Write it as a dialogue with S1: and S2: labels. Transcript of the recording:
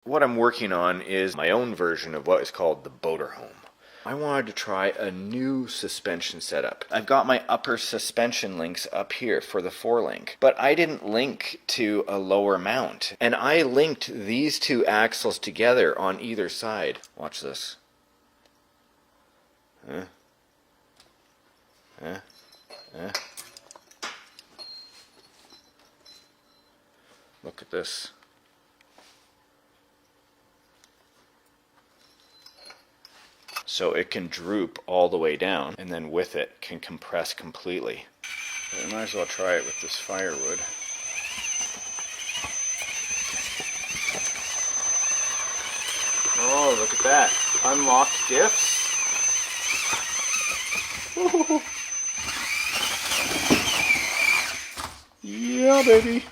S1: What I'm working on is my own version of what is called the boater home. I wanted to try a new suspension setup. I've got my upper suspension links up here for the forelink, but I didn't link to a lower mount. And I linked these two axles together on either side. Watch this. Look at this. So it can droop all the way down, and then with it can compress completely. But I might as well try it with this firewood. Oh, look at that. Unlocked diffs. Yeah, baby.